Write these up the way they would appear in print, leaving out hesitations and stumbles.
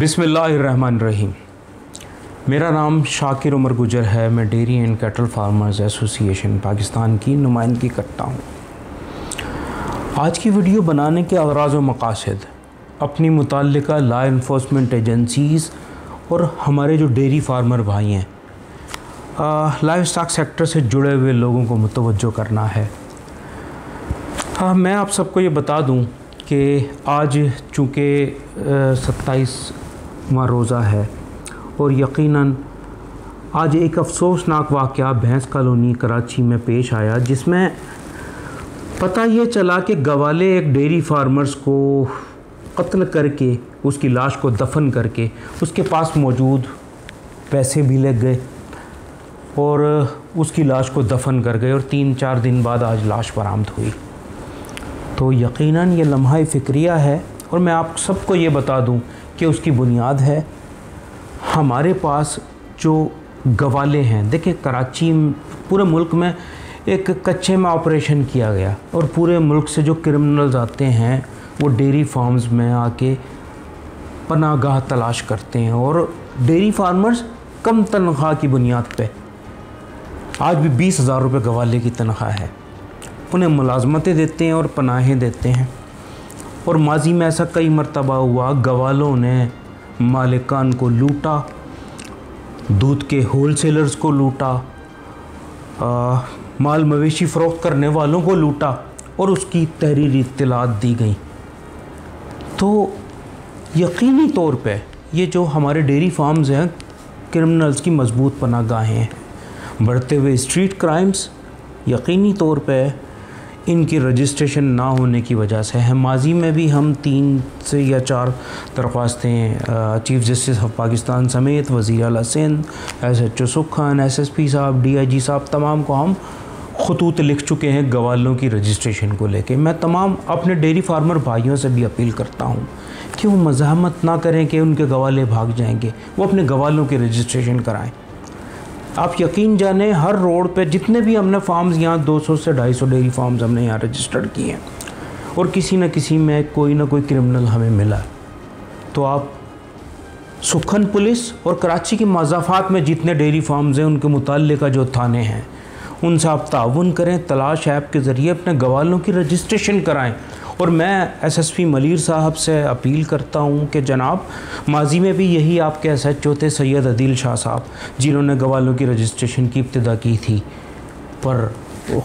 बिस्मिल्लाहिर्रहमानिर्रहीम। मेरा नाम शाकिर उमर गुजर है। मैं dairy and cattle farmers association Pakistan की नुमाइंदगी करता हूँ। आज की वीडियो बनाने के अगराज़ व मकासद अपनी मुतल्लिका लॉ इन्फोर्समेंट एजेंसीज़ और हमारे जो डेयरी फार्मर भाई हैं, लाइव स्टॉक सेक्टर से जुड़े हुए लोगों को मुतवज्जो करना है। मैं आप सबको ये बता दूं कि आज चूँकि 27वां रोज़ा है और यकीनन आज एक अफसोसनाक वाक़या भैंस कॉलोनी कराची में पेश आया, जिसमें पता ये चला कि गवाले एक डेयरी फार्मर्स को कत्ल करके उसकी लाश को दफन करके उसके पास मौजूद पैसे भी ले गए और उसकी लाश को दफन कर गए और 3-4 दिन बाद आज लाश बरामद हुई। तो यकीनन ये लम्हा फ़िक्रिया है और मैं आप सबको ये बता दूं कि उसकी बुनियाद है हमारे पास जो गवाले हैं। देखिए, कराची पूरे मुल्क में एक कच्चे में ऑपरेशन किया गया और पूरे मुल्क से जो क्रिमिनल्स आते हैं वो डेयरी फार्म्स में आके पनागाह तलाश करते हैं और डेयरी फार्मर्स कम तनख्वाह की बुनियाद पे आज भी 20,000 रुपये गवाले की तनख्वाह है, उन्हें मुलाजमतें देते हैं और पनाहें देते हैं। और माजी में ऐसा कई मरतबा हुआ, गवालों ने मालिकान को लूटा, दूध के होलसेलर्स को लूटा, माल मवेशी फ़रोख्त करने वालों को लूटा और उसकी तहरीरी इत्तलात दी गई। तो यकीनी तौर पे ये जो हमारे डेयरी फार्म्स हैं क्रिमिनल्स की मजबूत पनाहगाहें हैं। बढ़ते हुए स्ट्रीट क्राइम्स यकीनी तौर पे इनकी रजिस्ट्रेशन ना होने की वजह से है। माजी में भी हम 3 से या 4 दरख्वास्तें चीफ जस्टिस ऑफ पाकिस्तान समेत वज़ीर आला सिंध, SHO सुखान, SSP साहब, DIG साहब, तमाम को हम खतूत लिख चुके हैं गवालों की रजिस्ट्रेशन को लेके। मैं तमाम अपने डेयरी फार्मर भाइयों से भी अपील करता हूँ कि वो मज़ाहमत ना करें कि उनके गवाले भाग जाएंगे, वो अपने गवालों की रजिस्ट्रेशन कराएँ। आप यकीन जाने, हर रोड पे जितने भी हमने फार्म्स यहाँ 200 से 250 डेयरी फार्म्स हमने यहाँ रजिस्टर्ड किए हैं और किसी न किसी में कोई ना कोई क्रिमिनल हमें मिला। तो आप सुखन पुलिस और कराची की मज़ाफ़ात में जितने डेयरी फार्म्स हैं उनके मुताल्लिका जो थाने हैं उनसे आप ताउन करें, तलाश ऐप के ज़रिए अपने गवालों की रजिस्ट्रेशन कराएं। और मैं SSP मलीर साहब से अपील करता हूं कि जनाब, माजी में भी यही आपके SHO थे सैयद अदील शाह साहब, जिन्होंने गवालों की रजिस्ट्रेशन की इब्तिदा की थी, पर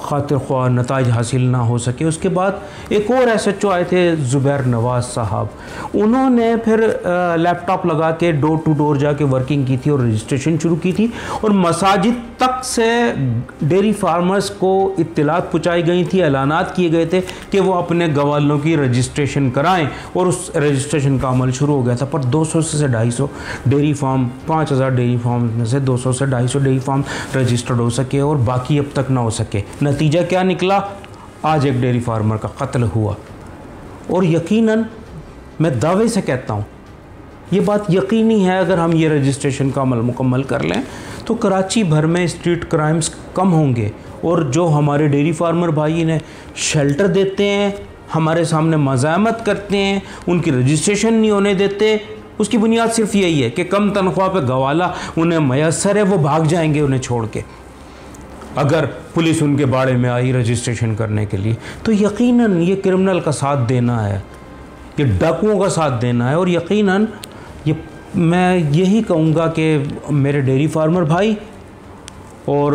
खातिर ख्वाह नताइज हासिल ना हो सके। उसके बाद एक और SHO आए थे ज़ुबैर नवाज़ साहब, उन्होंने फिर लैपटॉप लगा के डोर टू डोर जाके वर्किंग की थी और रजिस्ट्रेशन शुरू की थी और मसाजिद तक से डेयरी फार्मर्स को इत्तलात पहुँचाई गई थी, ऐलानात किए गए थे कि वो अपने गवालों की रजिस्ट्रेशन कराएं और उस रजिस्ट्रेशन का अमल शुरू हो गया था। पर 200 से 250 डेयरी फार्म, 5,000 डेयरी फार्म में से 200 से 250 डेयरी फार्म रजिस्टर्ड हो सके और बाकी अब तक ना हो सके। नतीजा क्या निकला? आज एक डेयरी फार्मर का कत्ल हुआ। और यकीनन मैं दावे से कहता हूँ, ये बात यकीनी है, अगर हम ये रजिस्ट्रेशन का अमल मुकम्मल कर लें तो कराची भर में स्ट्रीट क्राइम्स कम होंगे। और जो हमारे डेयरी फार्मर भाई ने शेल्टर देते हैं, हमारे सामने मज़ाहमत करते हैं, उनकी रजिस्ट्रेशन नहीं होने देते, उसकी बुनियाद सिर्फ यही है कि कम तनख्वाह पे गवाला उन्हें मैसर है, वो भाग जाएंगे उन्हें छोड़ के। अगर पुलिस उनके बाड़े में आई रजिस्ट्रेशन करने के लिए तो यकीनन ये क्रिमिनल का साथ देना है, ये डाकुओं का साथ देना है। और यकीनन ये मैं यही कहूँगा कि मेरे डेयरी फार्मर भाई और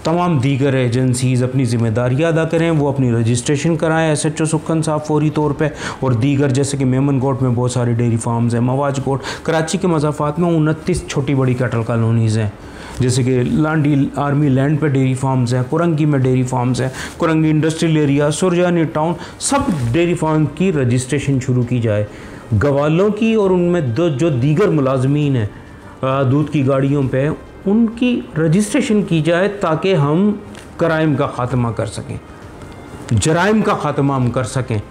तमाम दीगर एजेंसीज़ अपनी ज़िम्मेदारियाँ अदा करें, वो अपनी रजिस्ट्रेशन कराएं SHO सुखन साहब फौरी तौर पे, और दीगर जैसे कि मेमन कोट में बहुत सारी डेयरी फार्म्स हैं, मवाज कोट, कराची के मज़ाफ़ात में 29 छोटी बड़ी कैटल कॉलोनीज़ हैं, जैसे कि लांडी आर्मी लैंड पे डेयरी फार्म्स हैं, कुरंगी में डेयरी फार्म्स हैं, Korangi industrial area, Surjani town, सब डेयरी फार्म की रजिस्ट्रेशन शुरू की जाए गवालों की। और उनमें जो दीगर मुलाजमीन हैं दूध की गाड़ियों पे, उनकी रजिस्ट्रेशन की जाए ताकि हम क्राइम का ख़ात्मा कर सकें, जराइम का ख़ात्मा हम कर सकें।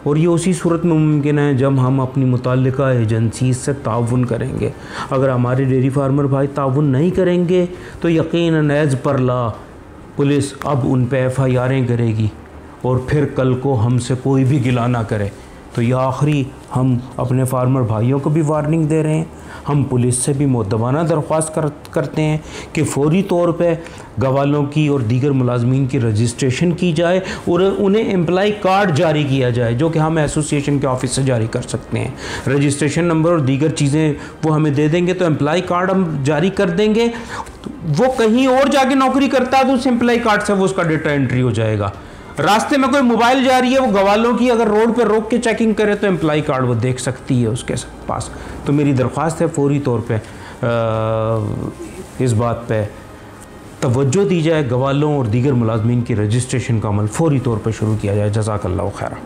और ये उसी सूरत में मुमकिन है जब हम अपनी मुतल्लिका एजेंसी से ताउन करेंगे। अगर हमारे डेयरी फार्मर भाई ताउन नहीं करेंगे तो यकीनन एज़ पर लॉ पुलिस अब उन पे FIR'ें करेगी और फिर कल को हमसे कोई भी गिला ना करे तो ये आखिरी हम अपने फार्मर भाइयों को भी वार्निंग दे रहे हैं, हम पुलिस से भी मुद्दबाना दरख्वास्त करते हैं कि फौरी तौर पे गवालों की और दीगर मुलाजमीन की रजिस्ट्रेशन की जाए और उन्हें एम्प्लॉय कार्ड जारी किया जाए, जो कि हम एसोसिएशन के ऑफिस से जारी कर सकते हैं। रजिस्ट्रेशन नंबर और दीगर चीज़ें वो हमें दे देंगे तो एम्प्लॉय कार्ड हम जारी कर देंगे। वो कहीं और जाके नौकरी करता है तो उस एम्प्लॉय कार्ड से वो उसका डेटा एंट्री हो जाएगा। रास्ते में कोई मोबाइल जा रही है, वो गवालों की अगर रोड पे रोक के चेकिंग करे तो एम्प्लॉय कार्ड वो देख सकती है उसके पास। तो मेरी दरख्वास्त है फौरी तौर पे इस बात पे तवज्जो दी जाए, गवालों और दीगर मुलाजमीन की रजिस्ट्रेशन का अमल फौरी तौर पे शुरू किया जाए। जज़ाकल्लाहु खैर।